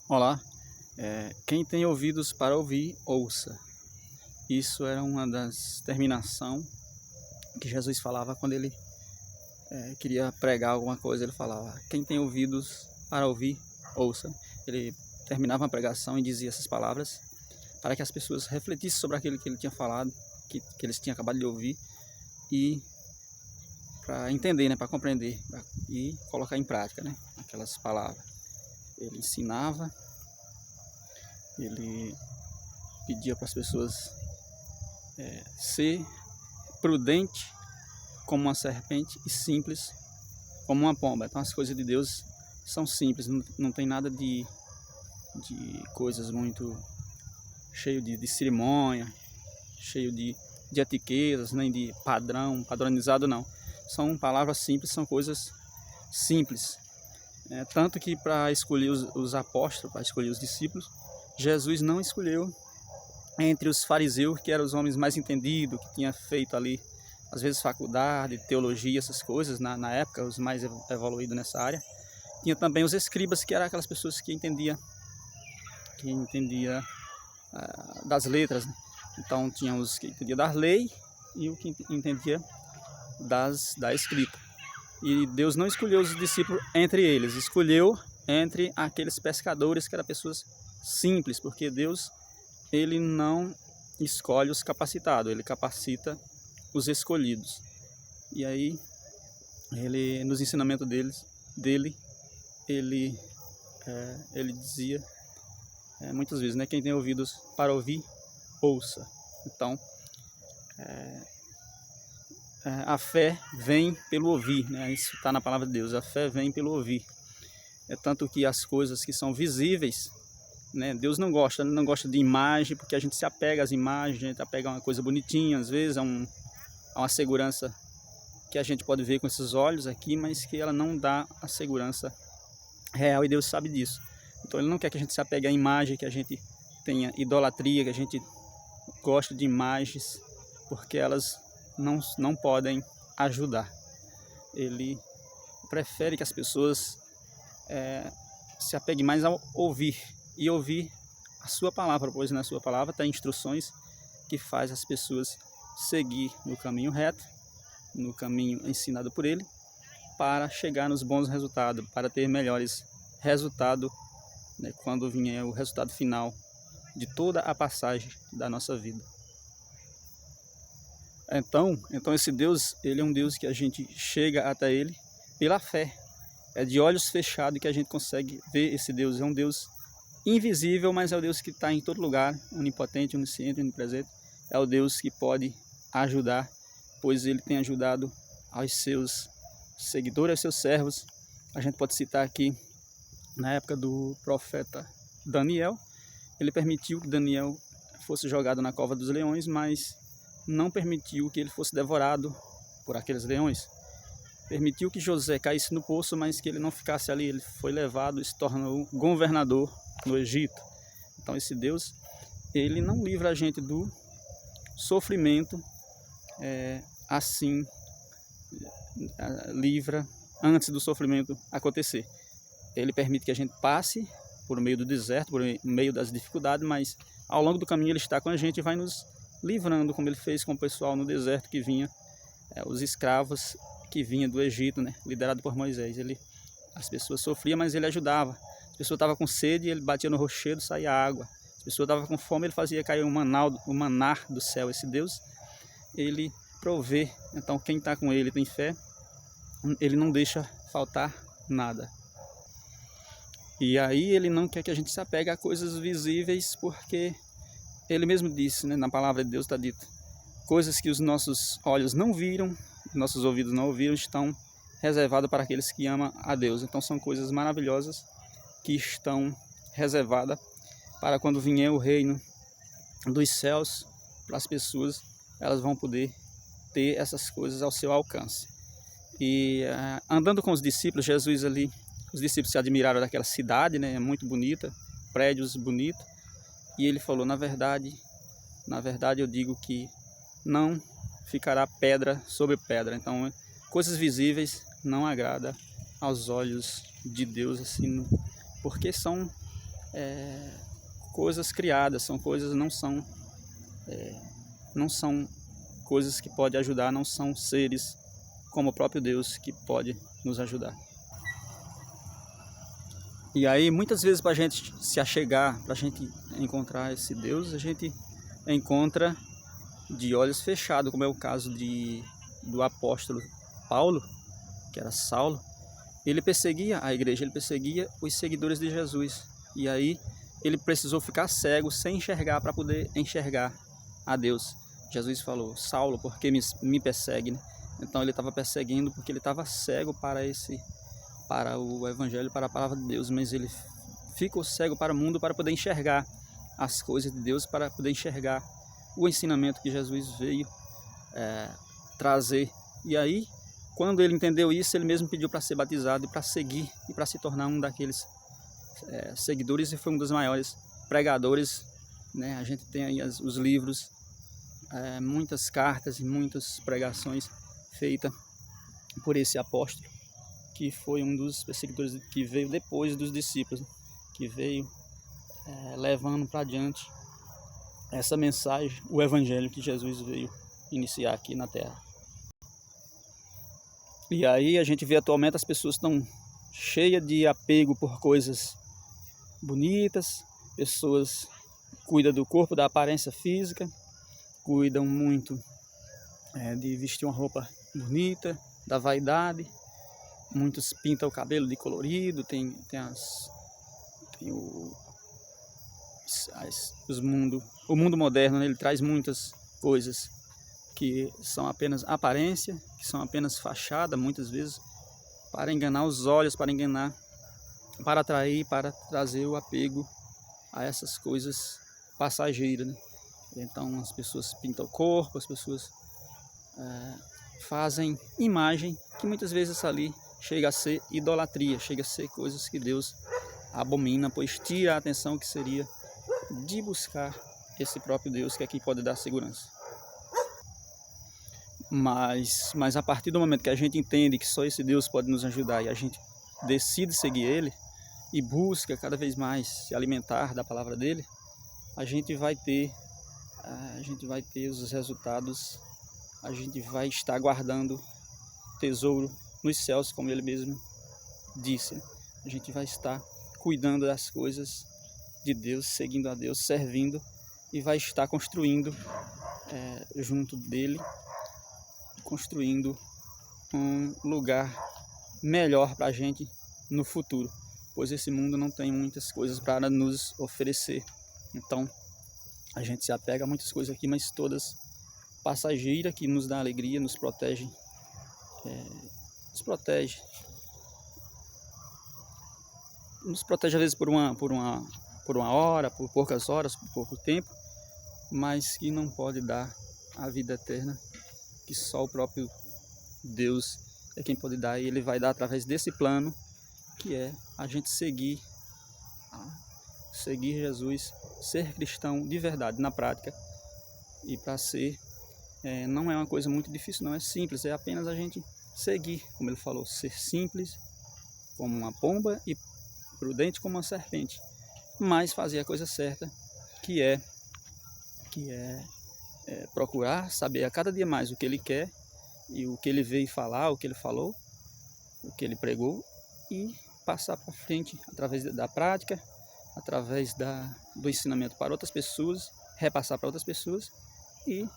Olá, quem tem ouvidos para ouvir, ouça. Isso era uma das terminações que Jesus falava quando ele queria pregar alguma coisa. Ele falava: quem tem ouvidos para ouvir, ouça. Ele terminava uma pregação e dizia essas palavras para que as pessoas refletissem sobre aquilo que ele tinha falado, que eles tinham acabado de ouvir, e para entender, né, para compreender e colocar em prática, né, aquelas palavras. Ele ensinava, ele pedia para as pessoas ser prudente como uma serpente e simples como uma pomba. Então as coisas de Deus são simples, não tem nada de coisas muito cheio de cerimônia, cheio de etiquetas, nem de padronizado não. São palavras simples, são coisas simples. Tanto que para escolher os apóstolos, para escolher os discípulos, Jesus não escolheu entre os fariseus, que eram os homens mais entendidos, que tinha feito ali, às vezes, faculdade, teologia, essas coisas, na época, os mais evoluídos nessa área. Tinha também os escribas, que eram aquelas pessoas que entendia das letras, né? Então, tinha os que entendiam das leis e o que entendia da escrita. E Deus não escolheu os discípulos entre eles, escolheu entre aqueles pescadores que eram pessoas simples, porque Deus, ele não escolhe os capacitados, ele capacita os escolhidos. E aí, ele, nos ensinamentos dele, ele dizia muitas vezes, né, quem tem ouvidos para ouvir, ouça. Então, a fé vem pelo ouvir, né? Isso está na palavra de Deus, a fé vem pelo ouvir. É tanto que as coisas que são visíveis, né, Deus não gosta de imagem, porque a gente se apega às imagens, a gente apega a uma coisa bonitinha, às vezes a uma segurança que a gente pode ver com esses olhos aqui, mas que ela não dá a segurança real, e Deus sabe disso. Então ele não quer que a gente se apegue à imagem, que a gente tenha idolatria, que a gente goste de imagens, porque elas não podem ajudar. Ele prefere que as pessoas se apeguem mais ao ouvir, e ouvir a sua palavra, pois na sua palavra tem instruções que faz as pessoas seguir no caminho reto, no caminho ensinado por ele, para chegar nos bons resultados, para ter melhores resultados, né, quando vier o resultado final de toda a passagem da nossa vida. Então esse Deus, ele é um Deus que a gente chega até ele pela fé. É de olhos fechados que a gente consegue ver esse Deus. É um Deus invisível, mas é o Deus que está em todo lugar, onipotente, onisciente, onipresente. É o Deus que pode ajudar, pois ele tem ajudado aos seus seguidores, aos seus servos. A gente pode citar aqui, na época do profeta Daniel, ele permitiu que Daniel fosse jogado na cova dos leões, mas não permitiu que ele fosse devorado por aqueles leões. Permitiu que José caísse no poço, mas que ele não ficasse ali. Ele foi levado e se tornou governador no Egito. Então esse Deus, ele não livra a gente do sofrimento assim, livra antes do sofrimento acontecer. Ele permite que a gente passe por meio do deserto, por meio das dificuldades, mas ao longo do caminho ele está com a gente e vai nos livrando, como ele fez com o pessoal no deserto que vinha, os escravos que vinham do Egito, né, liderado por Moisés. As pessoas sofriam, mas ele ajudava. As pessoas estavam com sede, ele batia no rochedo, saía água. As pessoas estavam com fome, ele fazia cair o maná do céu. Esse Deus, ele provê. Então quem está com ele tem fé, ele não deixa faltar nada. E aí ele não quer que a gente se apegue a coisas visíveis, porque ele mesmo disse, né, na palavra de Deus está dito, coisas que os nossos olhos não viram, nossos ouvidos não ouviram, estão reservadas para aqueles que amam a Deus. Então são coisas maravilhosas que estão reservadas para quando vier o reino dos céus, para as pessoas, elas vão poder ter essas coisas ao seu alcance. E andando com os discípulos, Jesus ali, os discípulos se admiraram daquela cidade, né, muito bonita, prédios bonitos, e ele falou: na verdade eu digo que não ficará pedra sobre pedra. Então coisas visíveis não agradam aos olhos de Deus, assim, porque são coisas criadas, são coisas, não são coisas que podem ajudar, não são seres como o próprio Deus que pode nos ajudar. E aí, muitas vezes, para a gente se achegar, para a gente encontrar esse Deus, a gente encontra de olhos fechados, como é o caso do apóstolo Paulo, que era Saulo. Ele perseguia a igreja, ele perseguia os seguidores de Jesus. E aí, ele precisou ficar cego, sem enxergar, para poder enxergar a Deus. Jesus falou: Saulo, por que me persegue? Então, ele estava perseguindo porque ele estava cego para o evangelho, para a palavra de Deus, mas ele ficou cego para o mundo, para poder enxergar as coisas de Deus, para poder enxergar o ensinamento que Jesus veio trazer. E aí, quando ele entendeu isso, ele mesmo pediu para ser batizado e para seguir e para se tornar um daqueles seguidores, e foi um dos maiores pregadores, né? A gente tem aí os livros, muitas cartas e muitas pregações feitas por esse apóstolo, que foi um dos perseguidores que veio depois dos discípulos, que veio levando para adiante essa mensagem, o evangelho que Jesus veio iniciar aqui na Terra. E aí a gente vê atualmente as pessoas estão cheias de apego por coisas bonitas, pessoas cuidam do corpo, da aparência física, cuidam muito de vestir uma roupa bonita, da vaidade. Muitos pintam o cabelo de colorido, o mundo moderno, né? Ele traz muitas coisas que são apenas aparência, que são apenas fachada, muitas vezes, para enganar os olhos, para atrair, para trazer o apego a essas coisas passageiras, né? Então as pessoas pintam o corpo, as pessoas fazem imagem que muitas vezes ali chega a ser idolatria, chega a ser coisas que Deus abomina, pois tira a atenção que seria de buscar esse próprio Deus, que é quem pode dar segurança. Mas a partir do momento que a gente entende que só esse Deus pode nos ajudar e a gente decide seguir Ele e busca cada vez mais se alimentar da palavra dele, a gente vai ter os resultados, a gente vai estar guardando tesouro nos céus, como ele mesmo disse. A gente vai estar cuidando das coisas de Deus, seguindo a Deus, servindo, e vai estar construindo junto dele, construindo um lugar melhor para a gente no futuro, pois esse mundo não tem muitas coisas para nos oferecer. Então a gente se apega a muitas coisas aqui, mas todas passageiras, que nos dá alegria, nos protege, às vezes por uma hora, por poucas horas, por pouco tempo, mas que não pode dar a vida eterna, que só o próprio Deus é quem pode dar, e Ele vai dar através desse plano, que é a gente seguir Jesus, ser cristão de verdade, na prática. E para ser, não é uma coisa muito difícil, não, é simples, é apenas a gente seguir, como ele falou, ser simples como uma pomba e prudente como uma serpente, mas fazer a coisa certa, que é procurar saber a cada dia mais o que ele quer, e o que ele veio falar, o que ele falou, o que ele pregou, e passar para frente através da prática, através do ensinamento para outras pessoas, repassar para outras pessoas, e